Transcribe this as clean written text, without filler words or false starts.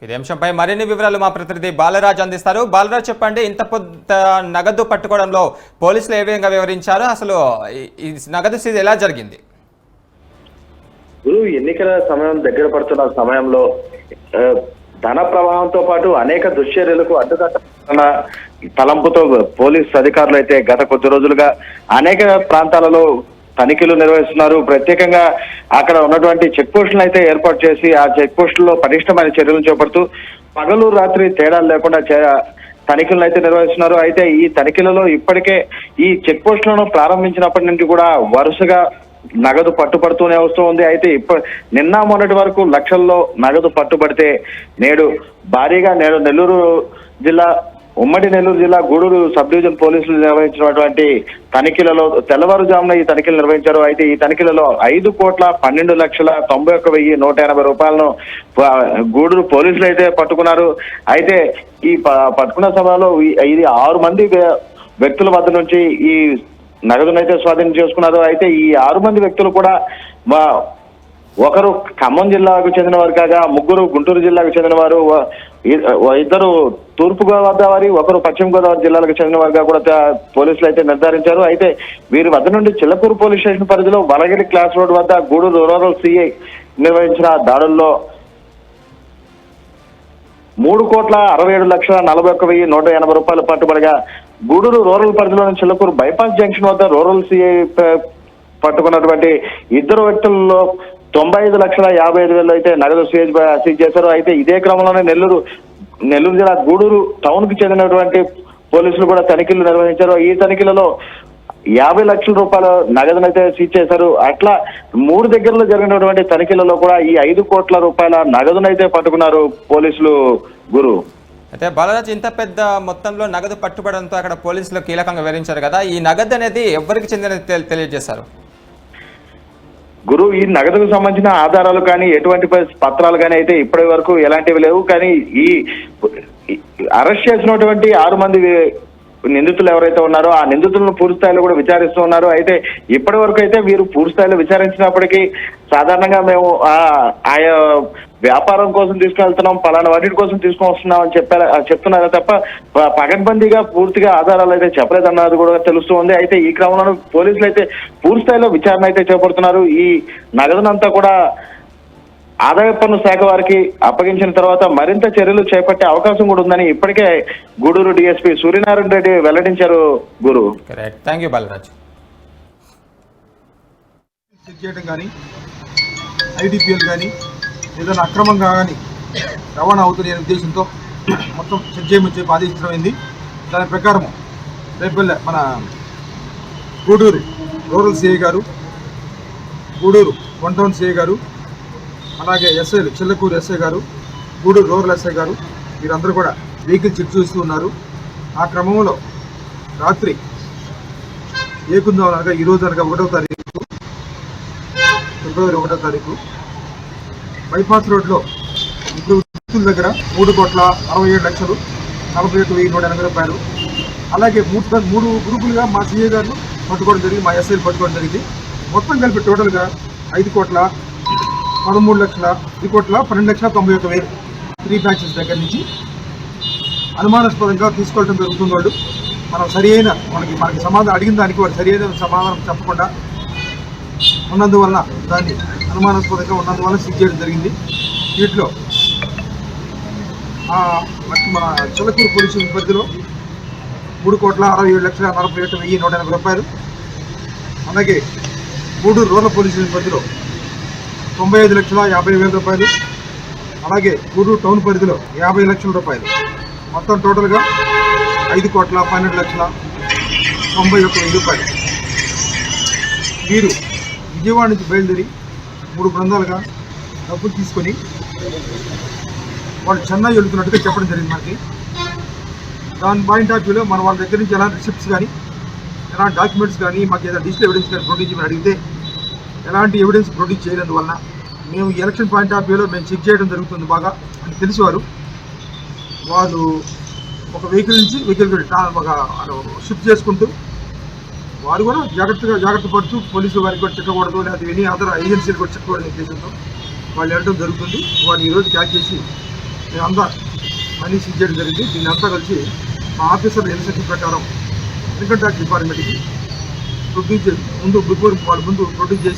ఇదే అంశంపై మరిన్ని వివరాలు మా ప్రతినిధి బాలరాజ్ అందిస్తారు. బాలరాజ్, చెప్పండి, ఇంత పెద్ద నగదు పట్టుకోవడంలో పోలీసులు ఏ విధంగా వివరించారు? అసలు ఈ నగదు సీజ్ ఎలా జరిగింది? ఎన్నికల సమయం దగ్గర పడుతున్న సమయంలో ధన ప్రవాహంతో పాటు అనేక దుశ్చర్యలకు అడ్డుకట్టాలన్న తలంపుతో పోలీస్ అధికారులు అయితే గత కొద్ది రోజులుగా అనేక ప్రాంతాలలో తనిఖీలు నిర్వహిస్తున్నారు. ప్రత్యేకంగా అక్కడ ఉన్నటువంటి చెక్ పోస్టులను అయితే ఏర్పాటు చేసి ఆ చెక్ పోస్టుల్లో పటిష్టమైన చర్యలు చేపడుతూ పగలు రాత్రి తేడాలు లేకుండా తనిఖీలను అయితే నిర్వహిస్తున్నారు. అయితే ఈ తనిఖీలలో ఇప్పటికే ఈ చెక్ పోస్టులను ప్రారంభించినప్పటి నుండి కూడా వరుసగా నగదు పట్టుబడుతూనే వస్తూ ఉంది. అయితే నిన్న మొన్నటి వరకు లక్షల్లో నగదు పట్టుబడితే నేడు భారీగా నెల్లూరు జిల్లా ఉమ్మడి నెల్లూరు జిల్లా గూడూరు సబ్ డివిజన్ పోలీసులు నిర్వహించినటువంటి తనిఖీలలో తెల్లవారుజామున ఈ తనిఖీలు నిర్వహించారు. అయితే ఈ తనిఖీలలో 5,12,91,180 రూపాయలను గూడూరు పోలీసులు అయితే పట్టుకున్నారు. అయితే ఈ పట్టుకున్న సమయంలో ఇది 6 మంది వ్యక్తుల వద్ద నుంచి ఈ నగదునైతే స్వాధీనం చేసుకున్నారు. అయితే ఈ 6 మంది వ్యక్తులు కూడా ఒకరు ఖమ్మం జిల్లాకు చెందిన వారు కాగా ముగ్గురు గుంటూరు జిల్లాకు చెందిన వారు, ఇద్దరు తూర్పు గోదావరి, ఒకరు పశ్చిమ గోదావరి జిల్లాలకు చెందిన వారుగా కూడా పోలీసులు అయితే నిర్ధారించారు. అయితే వీరి వద్ద నుండి చిల్లకూరు పోలీస్ స్టేషన్ పరిధిలో వలగిరి క్లాస్ రోడ్ వద్ద గూడూరు రూరల్ సిఐ నిర్వహించిన దాడుల్లో 3,67,41,180 రూపాయలు పట్టుబడగా గూడూరు రూరల్ పరిధిలోని చిల్లకూరు బైపాస్ జంక్షన్ వద్ద రూరల్ సిఐ పట్టుకున్నటువంటి ఇద్దరు వ్యక్తుల్లో 95,55,000 అయితే నగదు సీజ్ చేశారు. అయితే ఇదే క్రమంలోనే నెల్లూరు జిల్లా గూడూరు టౌన్ కు చెందినటువంటి పోలీసులు కూడా తనిఖీలు నిర్వహించారు. ఈ తనిఖీలలో 50 లక్షల రూపాయల నగదునైతే సీజ్ చేశారు. అట్లా 3 దగ్గరలో జరిగినటువంటి తనిఖీలలో కూడా ఈ 5 కోట్ల రూపాయల నగదునైతే పట్టుకున్నారు పోలీసులు. గురు, అయితే బాలరాజ్, ఇంత పెద్ద మొత్తంలో నగదు పట్టుబడంతో అక్కడ పోలీసులు కీలకంగా వివరించారు కదా, ఈ నగదు అనేది ఎవరికి చెందినది తెలియజేశారు? గురు, ఈ నగదుకు సంబంధించిన ఆధారాలు కానీ ఎటువంటి పత్రాలు కానీ అయితే ఇప్పటి వరకు ఎలాంటివి లేవు. కానీ ఈ అరెస్ట్ చేసినటువంటి 6 మంది నిందితులు ఎవరైతే ఉన్నారో ఆ నిందితులను పూర్తి స్థాయిలో కూడా విచారిస్తూ ఉన్నారు. అయితే ఇప్పటి వరకు అయితే వీరు పూర్తి స్థాయిలో విచారించినప్పటికీ సాధారణంగా మేము ఆయా వ్యాపారం కోసం తీసుకెళ్తున్నాం, పలానా వాటి కోసం తీసుకొని వస్తున్నాం అని చెప్తున్నారు తప్ప పకడ్బందీగా పూర్తిగా ఆధారాలు అయితే చెప్పలేదన్నది కూడా తెలుస్తూ ఉంది. అయితే ఈ క్రమంలో పోలీసులు అయితే పూర్తి స్థాయిలో విచారణ అయితే చేపడుతున్నారు. ఈ నగదునంతా కూడా ఆదాయ పన్ను శాఖ వారికి అప్పగించిన తర్వాత మరింత చర్యలు చేపట్టే అవకాశం కూడా ఉందని ఇప్పటికే గూడూరు డిఎస్పీ సూర్యనారాయణ రెడ్డి వెల్లడించారు. గురు, థ్యాంక్ యూ బాలరాజ్. చెక్ చేయడం కానీ ఐడిపిఎల్ కానీ ఏదైనా అక్రమంగా కానీ రవాణా అవుతున్న ఉద్దేశంతో మొత్తం చెక్ చేయమని చెప్పి ఆదేశించమైంది. దాని ప్రకారం రేపల్లె మన గూడూరు రూరల్ సిఐ గారు, గూడూరు 1 టౌన్ సిఐ గారు, అలాగే ఎస్ఐలు చిల్లకూరు ఎస్ఐ గారు, గూడూరు రూరల్ ఎస్ఐ గారు వీరందరూ కూడా వెహికల్ చెక్ చేస్తూ ఉన్నారు. ఆ క్రమంలో రాత్రి ఏకుందాం అనగా ఈరోజు అనగా 1వ తారీఖు ఫిబ్రవరి 1వ తారీఖు బైపాస్ రోడ్లో ముగ్గురు వ్యక్తుల దగ్గర 3,67,41,180 రూపాయలు, అలాగే 3 గ్రూపులుగా మా సిఐ గారు పట్టుకోవడం జరిగింది, మా ఎస్ఐలు పట్టుకోవడం జరిగింది. మొత్తం కలిపి టోటల్గా 5,13,12,90,000 3 బ్యాచెస్ దగ్గర నుంచి అనుమానాస్పదంగా తీసుకెళ్ళడం జరుగుతుంది. వాళ్ళు మనం మనకి సమాధానం అడిగిన దానికి వాళ్ళు సరైన సమాధానం చెప్పకుండా ఉన్నందువలన దాన్ని అనుమానాస్పదంగా ఉన్నందువల్ల సీజ్ చేయడం జరిగింది. వీటిలో మన చిల్లకూరు పోలీసు పరిధిలో 3,67,41,180 రూపాయలు, అలాగే గూడూరు రూరల్ పోలీసు పరిధిలో 95,50,000 రూపాయలు, అలాగే గూడూరు టౌన్ పరిధిలో 50 లక్షల రూపాయలు, మొత్తం టోటల్గా 5,12,91,000 రూపాయలు. వీరు విజయవాడ నుంచి బయలుదేరి 3 బృందాలుగా డబ్బులు తీసుకొని వాళ్ళు చెన్నై వెళుతున్నట్టుగా చెప్పడం జరిగింది మనకి. దాని పాయింట్ ఆఫ్ వ్యూలో మన వాళ్ళ దగ్గర నుంచి ఎలాంటి రిసిప్ట్స్ కానీ ఎలాంటి డాక్యుమెంట్స్ కానీ మాకు ఏదైనా డిజిటల్ ఎవిడెన్స్ కానీ ప్రొడ్యూస్ చేయమని అడిగితే ఎలాంటి ఎవిడెన్స్ ప్రొడ్యూస్ చేయనందువలన మేము ఎలక్షన్ పాయింట్ ఆఫ్ వ్యూలో మేము చెక్ చేయడం జరుగుతుంది బాగా అని తెలిసేవారు. వాళ్ళు ఒక వెహికల్ నుంచి వెహికల్ షిఫ్ట్ చేసుకుంటూ వారు కూడా జాగ్రత్త పడుతూ పోలీసు వారికి కూడా చిక్కకూడదు, లేదా ఎనీ అదర్ ఏజెన్సీలు కూడా చిక్కకూడదు ఉద్దేశంతో వాళ్ళు వెళ్ళడం జరుగుతుంది. వాళ్ళు ఈరోజు క్యాచ్ చేసి మేమంతా మనీ సీజ్ చేయడం జరిగింది. దీన్ని అంతా కలిసి మా ఆఫీసర్ ఇన్స్ట్రక్షన్ ప్రకారం ఇన్కమ్ ట్యాక్స్ డిపార్ట్మెంట్కి ప్రొడ్యూస్ ముందు ప్రొడ్యూస్ చేసి